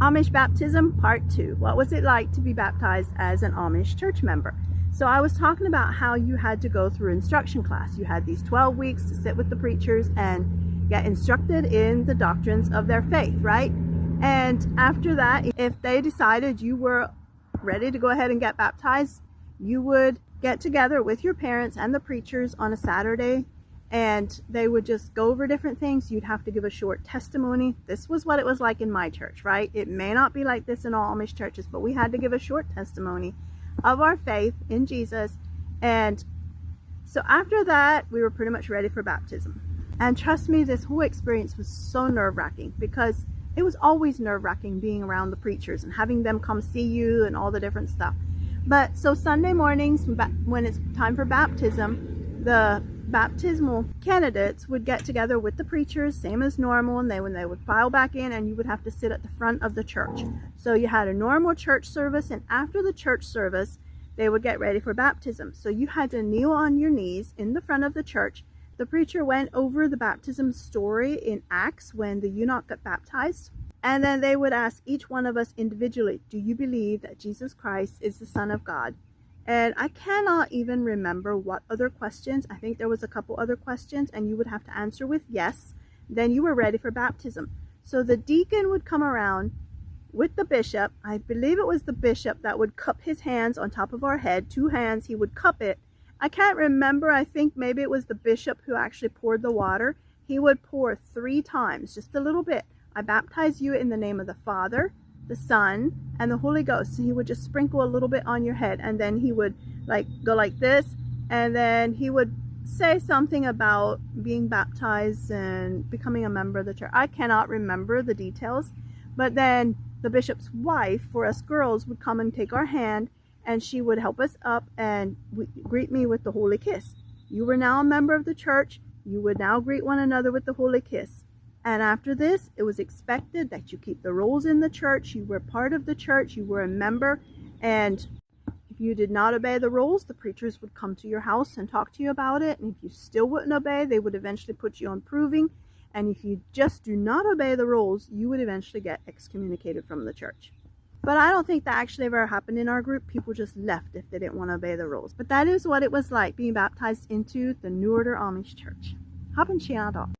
Amish baptism part 2. What was it like to be baptized as an Amish church member? So I was talking about how you had to go through instruction class. You had these 12 weeks to sit with the preachers and get instructed in the doctrines of their faith, right? And after that, if they decided you were ready to go ahead and get baptized, you would get together with your parents and the preachers on a Saturday, and they would just go over different things. You'd have to give a short testimony. This was what it was like in my church, right? It may not be like this in all Amish churches, but we had to give a short testimony of our faith in Jesus. And so after that, we were pretty much ready for baptism. And trust me, this whole experience was so nerve-wracking, because it was always nerve-wracking being around the preachers and having them come see you and all the different stuff. But so Sunday mornings, when it's time for baptism, the baptismal candidates would get together with the preachers, same as normal, and when they would file back in, and you would have to sit at the front of the church. So you had a normal church service, and after the church service, they would get ready for baptism. So you had to kneel on your knees in the front of the church. The preacher went over the baptism story in Acts when the eunuch got baptized. And then they would ask each one of us individually, do you believe that Jesus Christ is the Son of God? And I cannot even remember what other questions. I think there was a couple other questions, and you would have to answer with yes. Then you were ready for baptism. So the deacon would come around with the bishop. I believe it was the bishop that would cup his hands on top of our head. 2 hands, he would cup it. I can't remember. I think maybe it was the bishop who actually poured the water. He would pour 3 times, just a little bit. I baptize you in the name of the Father, the Son, and the Holy Ghost. So he would just sprinkle a little bit on your head, and then he would go like this, and then he would say something about being baptized and becoming a member of the church. I cannot remember the details, but then the bishop's wife, for us girls, would come and take our hand, and she would help us up and greet me with the holy kiss. You were now a member of the church. You would now greet one another with the holy kiss. And after this, it was expected that you keep the rules in the church. You were part of the church. You were a member. And if you did not obey the rules, the preachers would come to your house and talk to you about it. And if you still wouldn't obey, they would eventually put you on proving. And if you just do not obey the rules, you would eventually get excommunicated from the church. But I don't think that actually ever happened in our group. People just left if they didn't want to obey the rules. But that is what it was like being baptized into the New Order Amish Church. Haben Sie